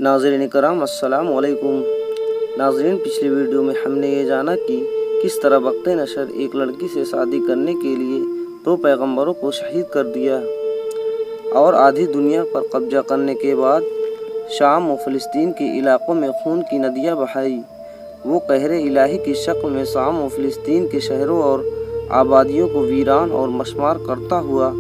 नाज़रीन करम अस्सलाम वालेकुम। नाज़रीन, पिछली वीडियो में हमने ये जाना कि किस तरह वक्त नशर एक लड़की से शादी करने के लिए 2 पैगंबरों को शहीद कर दिया और आधी दुनिया पर कब्जा करने के बाद शाम व फ़लस्तीन के इलाक़ों में खून की नदियाँ बहाई। वो कहर इलाही की शक्ल में शाम व फ़लस्तीन के शहरों और आबादियों को वीरान और मशमार करता हुआ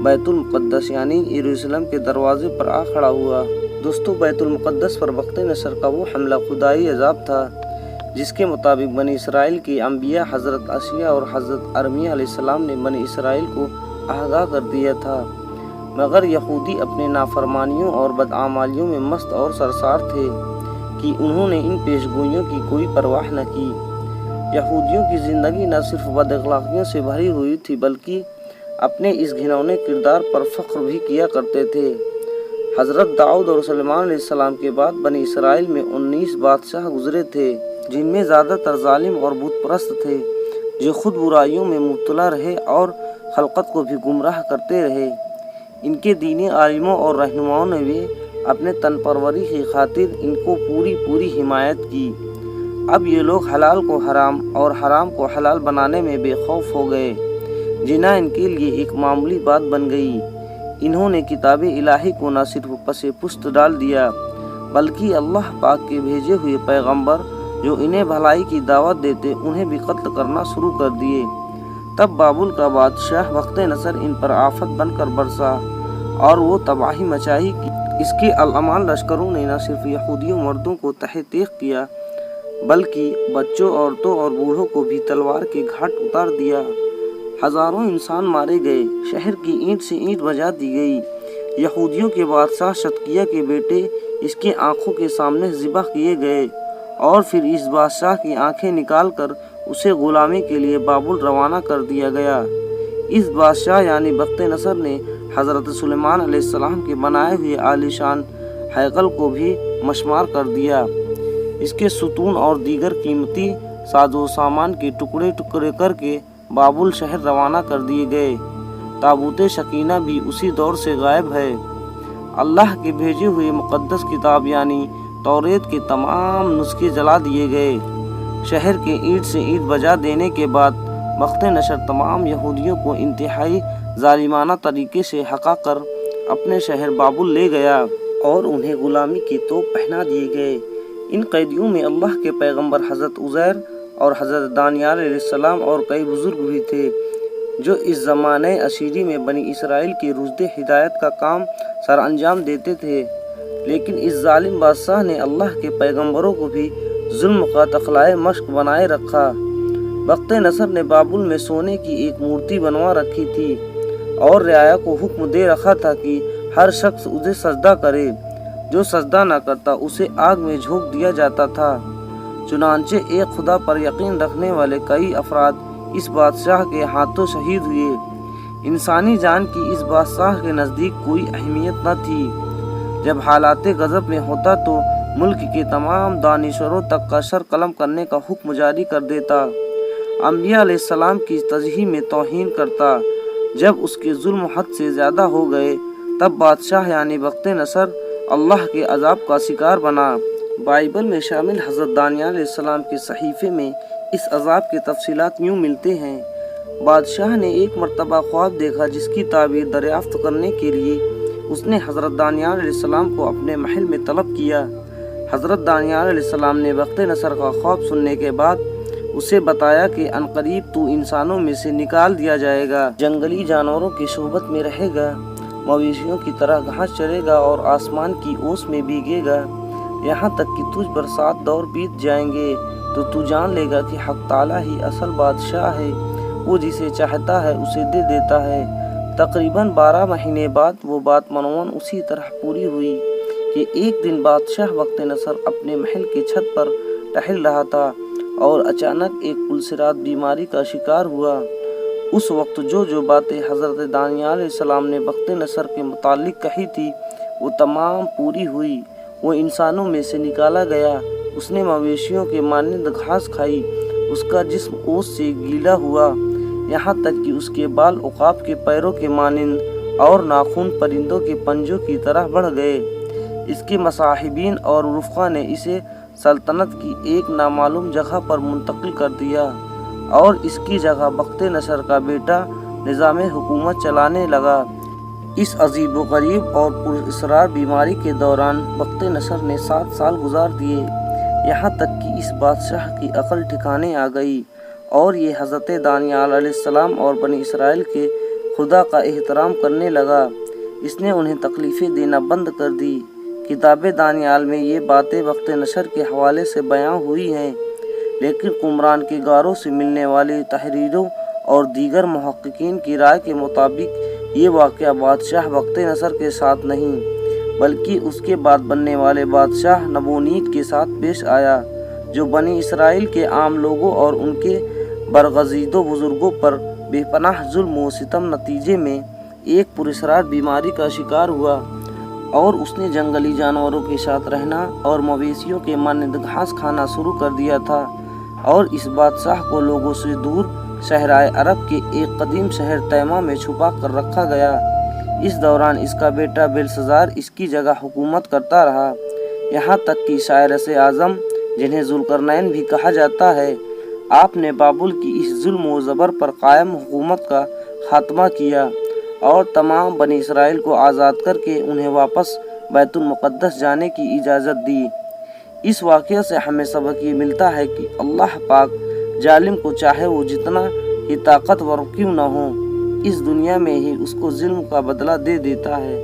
बैतुल मुक़द्दस यानी यरूशलेम के दरवाज़े पर आ खड़ा हुआ। दोस्तों, बैतुल मुक़द्दस पर वक्त नशर का वो हमला खुदाई अज़ाब था जिसके मुताबिक बनी इसराइल की अंबिया हज़रत अशिया और हज़रत अरमिया अलैहिस्सलाम ने बनी इसराइल को आगाह कर दिया था, मगर यहूदी अपने नाफरमानियों और बदआमालियों में मस्त और सरसार थे कि उन्होंने इन पेशगोइयों की कोई परवाह न की। यहूदियों की ज़िंदगी न सिर्फ बदअखलाक़ियों से भरी हुई थी बल्कि अपने इस घिनौने किरदार पर फ़ख्र भी किया करते थे। हज़रत दाऊद और सुलेमान अलैहिस्सलाम के बाद बनी इसराइल में 19 बादशाह गुजरे थे जिनमें ज़्यादातर जालिम और बुतपरस्त थे जो खुद बुराइयों में मुब्तला रहे और खलकत को भी गुमराह करते रहे। इनके दीनी आलिमों और रहनुमाओं ने भी अपने तन परवरी की खातिर इनको पूरी हिमायत की। अब ये लोग हलाल को हराम और हराम को हलाल बनाने में बेखौफ हो गए। जिना इनके लिए एक मामूली बात बन गई। इन्होंने किताब इलाही को न सिर्फ पसे पुस्त डाल दिया बल्कि अल्लाह पाक के भेजे हुए पैगंबर जो इन्हें भलाई की दावत देते उन्हें भी कत्ल करना शुरू कर दिए। तब बाबुल का बादशाह वक्त नसर इन पर आफत बनकर बरसा और वो तबाही मचाई कि इसके अलअमान लश्करों ने न सिर्फ यहूदियों मर्दों को तहे तेख किया बल्कि बच्चों, औरतों और बूढ़ों को भी तलवार के घाट उतार दिया। हजारों इंसान मारे गए, शहर की ईंट से ईंट बजा दी गई। यहूदियों के बादशाह शतकिया के बेटे इसके आंखों के सामने ज़िबह किए गए और फिर इस बादशाह की आंखें निकालकर उसे गुलामी के लिए बाबुल रवाना कर दिया गया। इस बादशाह यानी वक्त नसर ने हज़रत सुलेमान अलैहिस्सलाम के बनाए हुए आलीशान हैकल को भी मशमार कर दिया। इसके सुतून और दीगर कीमती साजो सामान के टुकड़े टुकड़े करके बाबुल शहर रवाना कर दिए गए। ताबूत शकीना भी उसी दौर से गायब है। अल्लाह के भेजे हुए मुक़द्दस किताब यानी तौरेत के तमाम नुस्खे जला दिए गए। शहर के ईंट से ईंट बजा देने के बाद वक्त नशर तमाम यहूदियों को इंतहाई जालिमाना तरीके से हक़ा कर अपने शहर बाबुल ले गया और उन्हें गुलामी की तोप पहना दिए गए। इन कैदियों में अल्लाह के पैगंबर हज़रत उज़ैर और हज़रत दानियाल अलैहिस्सलाम और कई बुज़ुर्ग भी थे जो इस ज़माने अशीरी में बनी इसराइल के रुश्द हिदायत का काम सर अंजाम देते थे। लेकिन इस जालिम बादशाह ने अल्लाह के पैगंबरों को भी जुल्म का तखलाए मश्क बनाए रखा। वक्त नसर ने बाबुल में सोने की एक मूर्ति बनवा रखी थी और रियाया को हुक्म दे रखा था कि हर शख्स उसे सजदा करे। जो सजदा न करता उसे आग में झोंक दिया जाता था। चुनांचे एक खुदा पर यकीन रखने वाले कई अफराद इस बादशाह के हाथों शहीद हुए। इंसानी जान की इस बादशाह के नज़दीक कोई अहमियत न थी। जब हालात गज़ब में होता तो मुल्क के तमाम दानिशवरों तक का सर कलम करने का हुक्म जारी कर देता, अंबिया अलैहिस्सलाम की तज़हीह में तौहीन करता। जब उसके जुल्म हद से ज़्यादा हो गए तब बादशाह यानी वक्त नसर अल्लाह के अजाब का शिकार बना। बाइबल में शामिल हज़रत दानियाल अलैहिस्सलाम के सहीफ़े में इस अजाब के तफसीलात यूँ मिलते हैं। बादशाह ने एक मरतबा ख्वाब देखा जिसकी ताबीर दरियाफ्त करने के लिए उसने हज़रत दानियाल अलैहिस्सलाम को अपने महल में तलब किया। हज़रत दानियाल अलैहिस्सलाम ने वक्त नसर का ख्वाब सुनने के बाद उसे बताया कि अनकरीब तू इंसानों में से निकाल दिया जाएगा, जंगली जानवरों की सोहबत में रहेगा, मवेशियों की तरह घास चरेगा और आसमान की ओस में भीगेगा, यहाँ तक कि तुझ पर 7 दौर बीत जाएंगे तो तू जान लेगा कि हक़ ताला ही असल बादशाह है। वो जिसे चाहता है उसे दे देता है। तकरीबन 12 महीने बाद वो बात मनवन उसी तरह पूरी हुई कि एक दिन बादशाह वक्त नसर अपने महल की छत पर टहल रहा था और अचानक एक पुलसिरात बीमारी का शिकार हुआ। उस वक्त जो बातें हज़रत दानियाल अलैहिस्सलाम ने वक्त नसर के मुतालिक कही थी वो तमाम पूरी हुई। वो इंसानों में से निकाला गया। उसने मवेशियों के मानंद घास खाई। उसका जिस्म ओस से गीला हुआ, यहाँ तक कि उसके बाल उकाब के पैरों के मानंद और नाखून परिंदों के पंजों की तरह बढ़ गए। اس کے مصاحبین اور رفقا نے اسے سلطنت کی ایک نامعلوم جگہ پر منتقل کر دیا اور اس کی جگہ بخت نصر کا بیٹا نظام حکومت چلانے لگا۔ اس عجیب و غریب اور پراسرار بیماری کے دوران بخت نصر نے 7 سال گزار دیے، یہاں تک کہ اس بادشاہ کی عقل ٹھکانے آ گئی اور یہ حضرت دانیال علیہ السلام اور بنی اسرائیل کے خدا کا احترام کرنے لگا۔ اس نے انہیں تکلیفیں دینا بند کر دی۔ کتاب دانیال میں یہ باتیں بخت نصر کے حوالے سے بیان ہوئی ہیں، لیکن قمران کے گاروں سے ملنے والی تحریروں اور دیگر محققین کی رائے کے مطابق یہ واقعہ بادشاہ بخت نصر کے ساتھ نہیں بلکہ اس کے بعد بننے والے بادشاہ نبونید کے ساتھ پیش آیا، جو بنی اسرائیل کے عام لوگوں اور ان کے برگزیدہ بزرگوں پر بے پناہ ظلم و ستم نتیجے میں ایک پراسرار بیماری کا شکار ہوا، اور اس نے جنگلی جانوروں کے ساتھ رہنا اور مویشیوں کے مانند گھاس کھانا شروع کر دیا تھا، اور اس بادشاہ کو لوگوں سے دور صحرائے عرب کے ایک قدیم شہر تیمہ میں چھپا کر رکھا گیا۔ اس دوران اس کا بیٹا بیلشزار اس کی جگہ حکومت کرتا رہا، یہاں تک کہ سائرس اعظم، جنہیں ذوالقرنین بھی کہا جاتا ہے، آپ نے بابل کی اس ظلم و جبر پر قائم حکومت کا خاتمہ کیا اور تمام بنی اسرائیل کو آزاد کر کے انہیں واپس بیت المقدس جانے کی اجازت دی۔ اس واقعے سے ہمیں سبق یہ ملتا ہے کہ اللہ پاک ظالم کو چاہے وہ جتنا ہی طاقتور کیوں نہ ہو، اس دنیا میں ہی اس کو ظلم کا بدلہ دے دیتا ہے۔